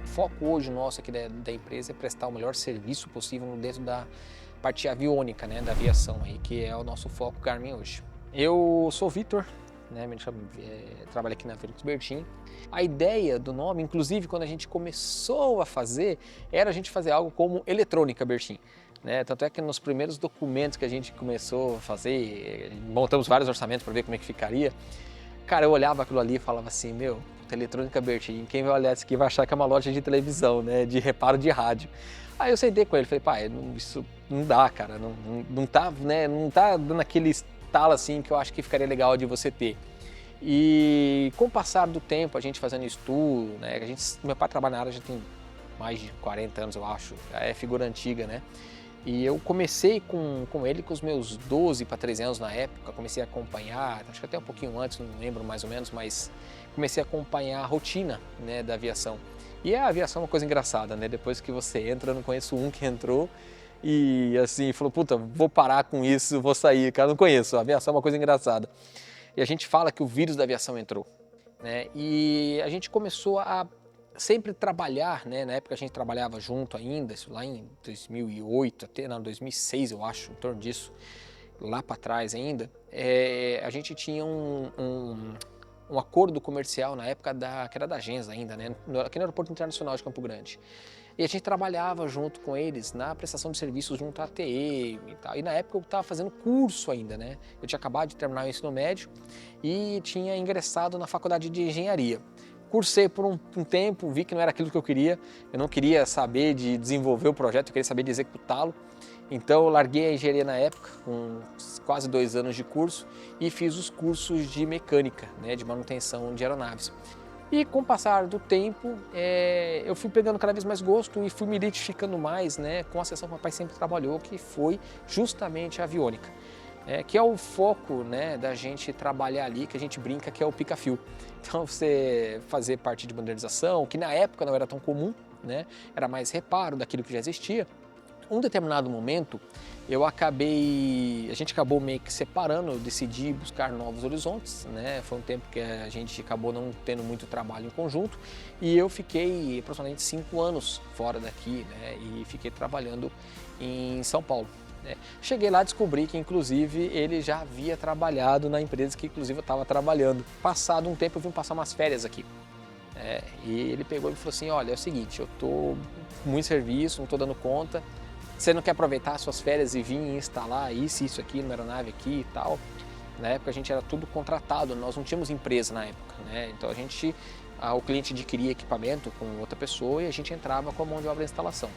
O foco hoje nosso aqui da empresa é prestar o melhor serviço possível dentro da parte aviônica, né, da aviação aí, que é o nosso foco Garmin hoje. Eu sou o Vitor, né, trabalho aqui na Felix Bertin. A ideia do nome, inclusive quando a gente começou a fazer, era a gente fazer algo como Eletrônica Bertin. Né? Tanto é que nos primeiros documentos que a gente começou a fazer, montamos vários orçamentos para ver como é que ficaria. Cara, eu olhava aquilo ali e falava assim, meu, Eletrônica Bertin, quem vai olhar isso aqui vai achar que é uma loja de televisão, né, de reparo de rádio. Aí eu sentei com ele, falei, pai, isso não dá, cara, não tá, né, não tá dando aquele estalo assim que eu acho que ficaria legal de você ter. E com o passar do tempo, a gente fazendo estudo, né, meu pai trabalha na área já tem mais de 40 anos, eu acho, já é figura antiga, né. E eu comecei com ele com os meus 12 para 13 anos na época, comecei a acompanhar, acho que até um pouquinho antes, não lembro mais ou menos, mas comecei a acompanhar a rotina, né, da aviação. E a aviação é uma coisa engraçada, né, depois que você entra, eu não conheço um que entrou e assim, falou, puta, vou parar com isso, vou sair, cara, não conheço, a aviação é uma coisa engraçada. E a gente fala que o vírus da aviação entrou, né, e a gente começou a sempre trabalhar, né? Na época a gente trabalhava junto ainda, isso lá em 2008, até não, 2006 eu acho, em torno disso, lá para trás ainda, a gente tinha um acordo comercial na época que era da Agência ainda, né? Aqui no Aeroporto Internacional de Campo Grande. E a gente trabalhava junto com eles na prestação de serviços junto à TE e tal. E na época eu estava fazendo curso ainda, né? Eu tinha acabado de terminar o ensino médio e tinha ingressado na faculdade de engenharia. Cursei por um tempo, vi que não era aquilo que eu não queria saber de desenvolver o projeto, eu queria saber de executá-lo. Então eu larguei a engenharia na época, com quase 2 anos de curso, e fiz os cursos de mecânica, né, de manutenção de aeronaves. E com o passar do tempo, eu fui pegando cada vez mais gosto e fui me identificando mais, né, com a seção que o papai sempre trabalhou, que foi justamente a aviônica. Que é o foco, né, da gente trabalhar ali, que a gente brinca que é o pica-fio. Então você fazer parte de modernização, que na época não era tão comum, né, era mais reparo daquilo que já existia. Um determinado momento, a gente acabou meio que separando, eu decidi buscar novos horizontes, né, foi um tempo que a gente acabou não tendo muito trabalho em conjunto e eu fiquei aproximadamente 5 anos fora daqui, né, e fiquei trabalhando em São Paulo. Cheguei lá e descobri que, inclusive, ele já havia trabalhado na empresa que, inclusive, eu estava trabalhando. Passado um tempo, eu vim passar umas férias aqui. E ele pegou e falou assim, olha, é o seguinte, eu estou com muito serviço, não estou dando conta, você não quer aproveitar as suas férias e vir instalar isso aqui, numa aeronave aqui e tal? Na época a gente era tudo contratado, nós não tínhamos empresa na época, né? Então o cliente adquiria equipamento com outra pessoa e a gente entrava com a mão de obra de instalação.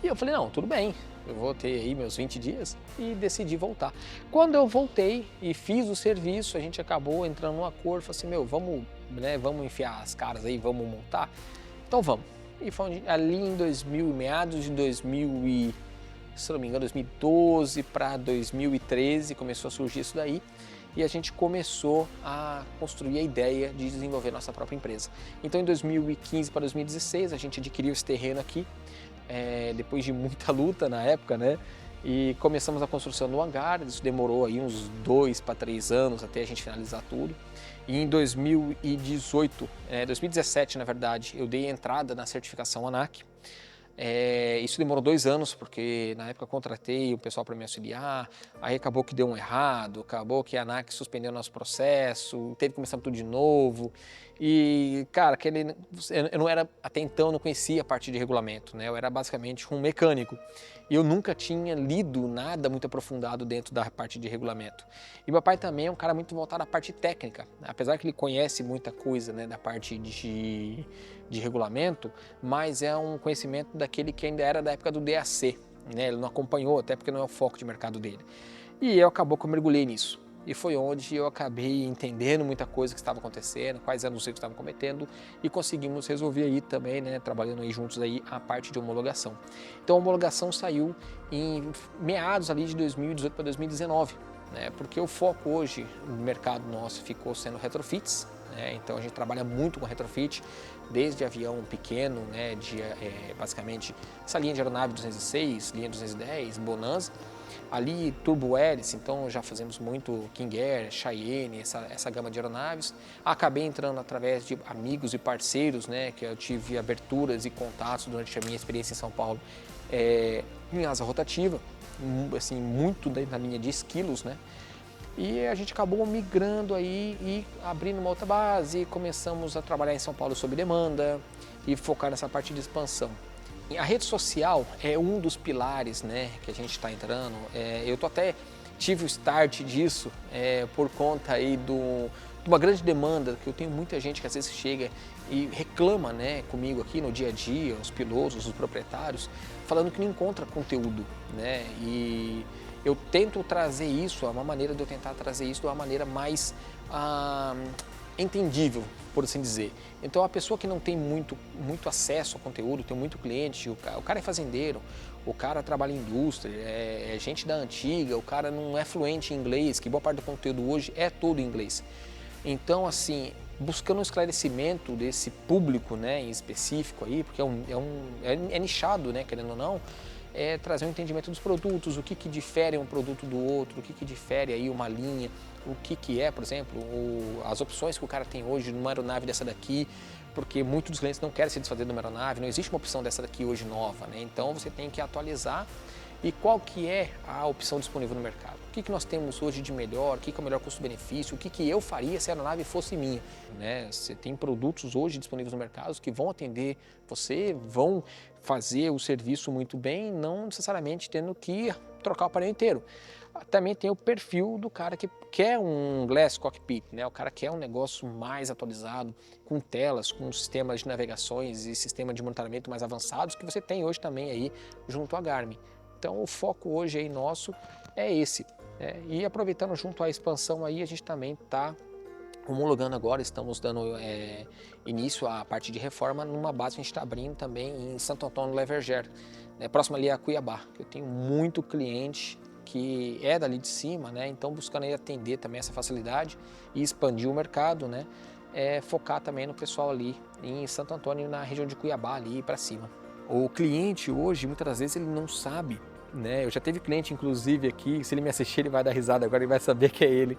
E eu falei, não, tudo bem, eu vou ter aí meus 20 dias e decidi voltar. Quando eu voltei e fiz o serviço, a gente acabou entrando num acordo, falou assim, meu, vamos enfiar as caras aí, vamos montar? Então vamos. E foi ali em meados de 2000 e, se não me engano, 2012 para 2013, começou a surgir isso daí. E a gente começou a construir a ideia de desenvolver nossa própria empresa. Então em 2015 para 2016 a gente adquiriu esse terreno aqui, depois de muita luta na época, né? E começamos a construção do hangar, isso demorou aí uns 2 para 3 anos até a gente finalizar tudo. E em 2017 na verdade, eu dei entrada na certificação ANAC. Isso demorou 2 anos, porque na época eu contratei o pessoal para me auxiliar, aí acabou que deu um errado, acabou que a ANAC suspendeu o nosso processo, teve que começar tudo de novo. E, cara, eu não era, até então, eu não conhecia a parte de regulamento, né? Eu era basicamente um mecânico. E eu nunca tinha lido nada muito aprofundado dentro da parte de regulamento. E meu pai também é um cara muito voltado à parte técnica, apesar que ele conhece muita coisa, né, da parte de regulamento, mas é um conhecimento daquele que ainda era da época do DAC, né? Ele não acompanhou, até porque não é o foco de mercado dele. E acabou que eu mergulhei nisso. E foi onde eu acabei entendendo muita coisa que estava acontecendo, quais eram os erros que estavam cometendo e conseguimos resolver aí também, né, trabalhando aí juntos aí a parte de homologação. Então a homologação saiu em meados ali de 2018 para 2019, né, porque o foco hoje no mercado nosso ficou sendo retrofits, né, então a gente trabalha muito com retrofit, desde avião pequeno, né, basicamente essa linha de aeronave 206, linha 210, Bonanza, Ali, turbo hélice, então já fazemos muito King Air, Cheyenne, essa gama de aeronaves. Acabei entrando através de amigos e parceiros, né, que eu tive aberturas e contatos durante a minha experiência em São Paulo, em asa rotativa, assim, muito na linha de esquilos, né? E a gente acabou migrando aí e abrindo uma outra base, começamos a trabalhar em São Paulo sob demanda e focar nessa parte de expansão. A rede social é um dos pilares, né, que a gente está entrando. Eu até tive o start disso por conta aí de uma grande demanda, que eu tenho muita gente que às vezes chega e reclama, né, comigo aqui no dia a dia, os pilotos, os proprietários, falando que não encontra conteúdo, né, e eu tento trazer isso, uma maneira de eu tentar trazer isso de uma maneira mais entendível, por assim dizer. Então a pessoa que não tem muito acesso ao conteúdo, tem muito cliente, o cara é fazendeiro, o cara trabalha em indústria, é gente da antiga, o cara não é fluente em inglês, que boa parte do conteúdo hoje é todo em inglês. Então, assim, buscando um esclarecimento desse público, né, em específico aí, porque é nichado, né, querendo ou não, trazer um entendimento dos produtos, o que difere um produto do outro, o que difere aí uma linha, o que é, por exemplo, as opções que o cara tem hoje numa aeronave dessa daqui, porque muitos dos clientes não querem se desfazer de uma aeronave, não existe uma opção dessa daqui hoje nova, né? Então você tem que atualizar e qual que é a opção disponível no mercado. O que nós temos hoje de melhor, o que é o melhor custo-benefício, o que eu faria se a aeronave fosse minha, né? Você tem produtos hoje disponíveis no mercado que vão atender você, vão fazer o serviço muito bem, não necessariamente tendo que trocar o aparelho inteiro. Também tem o perfil do cara que quer um Glass Cockpit, né? O cara quer um negócio mais atualizado, com telas, com sistemas de navegações e sistema de monitoramento mais avançados que você tem hoje também aí junto à Garmin. Então o foco hoje aí nosso é esse. E aproveitando junto à expansão aí, a gente também está homologando agora, estamos dando início à parte de reforma numa base que a gente está abrindo também em Santo Antônio Le Verger, né, próximo ali a Cuiabá. Eu tenho muito cliente que é dali de cima, né, então buscando aí atender também essa facilidade e expandir o mercado, né, focar também no pessoal ali em Santo Antônio, na região de Cuiabá, ali para cima. O cliente hoje, muitas das vezes, ele não sabe, né, eu já teve cliente inclusive aqui, se ele me assistir ele vai dar risada agora, ele vai saber que é ele,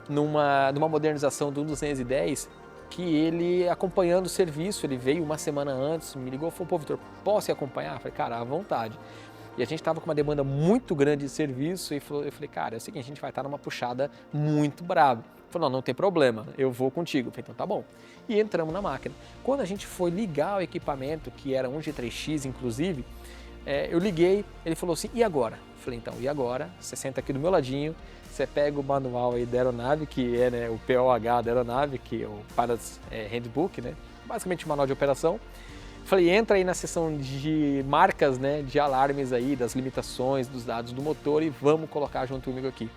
numa modernização do 210, que ele, acompanhando o serviço, ele veio uma semana antes, me ligou e falou, pô, Vitor, posso ir acompanhar? Eu falei, cara, à vontade. E a gente estava com uma demanda muito grande de serviço e eu falei, cara, é o seguinte, a gente vai estar numa puxada muito brava. Ele falou, não tem problema, eu vou contigo. Eu falei, então tá bom. E entramos na máquina. Quando a gente foi ligar o equipamento, que era um G3X inclusive, eu liguei, ele falou assim, e agora? Eu falei, então, e agora? Você senta aqui do meu ladinho, você pega o manual aí da aeronave, que é, né, o POH da aeronave, que é o Pilots Handbook, né? Basicamente o manual de operação. Falei, entra aí na seção de marcas, né, de alarmes aí, das limitações, dos dados do motor e vamos colocar junto comigo aqui.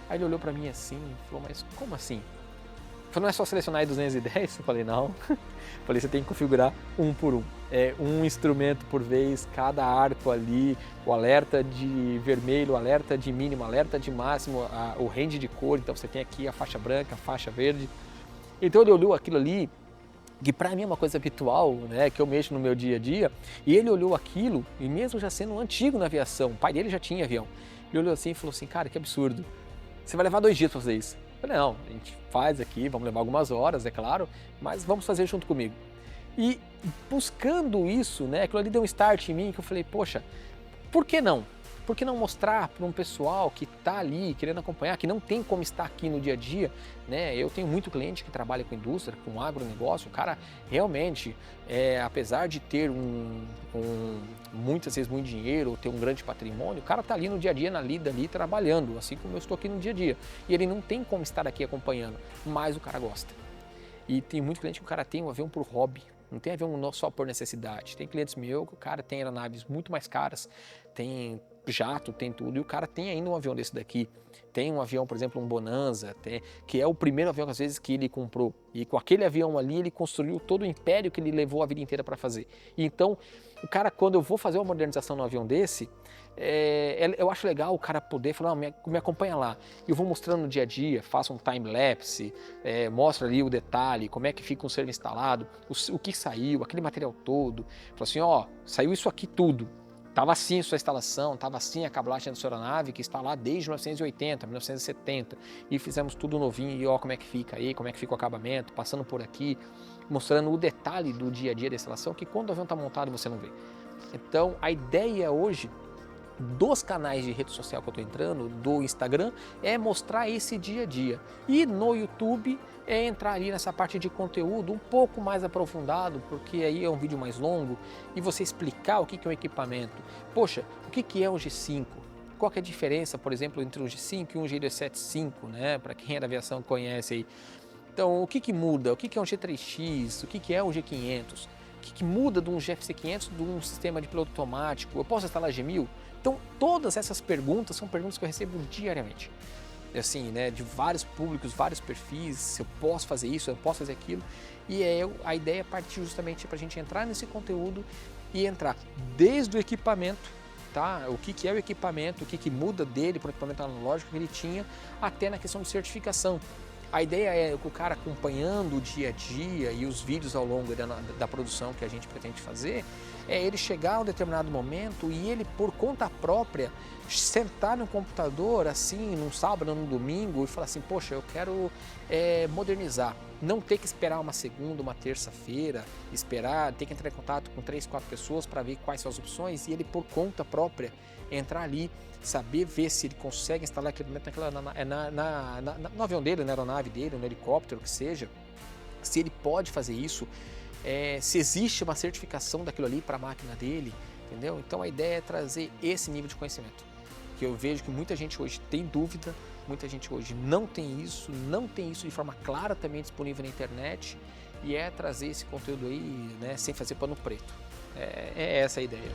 Aí ele olhou pra mim assim e falou, mas como assim? Eu falei, não é só selecionar aí 210? Eu falei, não. Eu falei, você tem que configurar um por um. Um instrumento por vez, cada arco ali, o alerta de vermelho, o alerta de mínimo, o alerta de máximo, o range de cor, então você tem aqui a faixa branca, a faixa verde. Então ele olhou aquilo ali, que para mim é uma coisa habitual, né, que eu mexo no meu dia a dia, e ele olhou aquilo, e mesmo já sendo antigo na aviação, o pai dele já tinha avião, ele olhou assim e falou assim, cara, que absurdo, você vai levar 2 dias para fazer isso. Eu falei, não, a gente faz aqui, vamos levar algumas horas, é claro, mas vamos fazer junto comigo. E buscando isso, né, aquilo ali deu um start em mim, que eu falei, poxa, por que não? Por que não mostrar para um pessoal que está ali querendo acompanhar, que não tem como estar aqui no dia a dia, né? Eu tenho muito cliente que trabalha com indústria, com agronegócio, o cara realmente, apesar de ter muitas vezes muito dinheiro, ou ter um grande patrimônio, o cara está ali no dia a dia, na lida ali, trabalhando, assim como eu estou aqui no dia a dia. E ele não tem como estar aqui acompanhando, mas o cara gosta. E tem muito cliente que o cara tem um avião por hobby, não tem avião só por necessidade. Tem clientes meus que o cara tem aeronaves muito mais caras, tem jato, tem tudo, e o cara tem ainda um avião desse daqui. Tem um avião, por exemplo, um Bonanza, que é o primeiro avião, às vezes, que ele comprou. E com aquele avião ali, ele construiu todo o império que ele levou a vida inteira para fazer. E então, o cara, quando eu vou fazer uma modernização no avião desse, eu acho legal o cara poder falar, me acompanha lá. Eu vou mostrando no dia a dia, faço um time-lapse, mostra ali o detalhe, como é que fica um servo instalado, o que saiu, aquele material todo. Fala assim, ó, saiu isso aqui tudo. Estava assim a sua instalação, estava assim a cabelagem da sua aeronave, que está lá desde 1980, 1970, e fizemos tudo novinho, e ó como é que fica aí, como é que fica o acabamento, passando por aqui, mostrando o detalhe do dia a dia da instalação, que quando o avião está montado você não vê. Então, a ideia hoje dos canais de rede social que eu estou entrando, do Instagram, é mostrar esse dia a dia. E no YouTube é entrar ali nessa parte de conteúdo um pouco mais aprofundado, porque aí é um vídeo mais longo, e você explicar o que é um equipamento. Poxa, o que é um G5? Qual que é a diferença, por exemplo, entre um G5 e um G275, né? Para quem é da aviação conhece aí. Então, o que muda? O que é um G3X? O que é um G500? O que muda de um GFC500 de um sistema de piloto automático? Eu posso instalar G1000? Então, todas essas perguntas são perguntas que eu recebo diariamente. Assim, né, de vários públicos, vários perfis, se eu posso fazer isso, eu posso fazer aquilo. E a ideia partiu justamente para a gente entrar nesse conteúdo e entrar desde o equipamento, tá? O que é o equipamento, o que muda dele para o equipamento analógico que ele tinha, até na questão de certificação. A ideia é que o cara acompanhando o dia a dia e os vídeos ao longo da produção que a gente pretende fazer, é ele chegar a um determinado momento e ele, por conta própria, sentar no computador, assim, num sábado, num domingo, e falar assim, poxa, eu quero modernizar. Não ter que esperar uma segunda, uma terça-feira, ter que entrar em contato com 3, 4 pessoas para ver quais são as opções, e ele, por conta própria, entrar ali, saber ver se ele consegue instalar equipamento no avião dele, na aeronave dele, no helicóptero, que seja, se ele pode fazer isso, se existe uma certificação daquilo ali para a máquina dele, entendeu? Então a ideia é trazer esse nível de conhecimento, que eu vejo que muita gente hoje tem dúvida, muita gente hoje não tem isso de forma clara também disponível na internet, e é trazer esse conteúdo aí, né, sem fazer pano preto. É essa a ideia.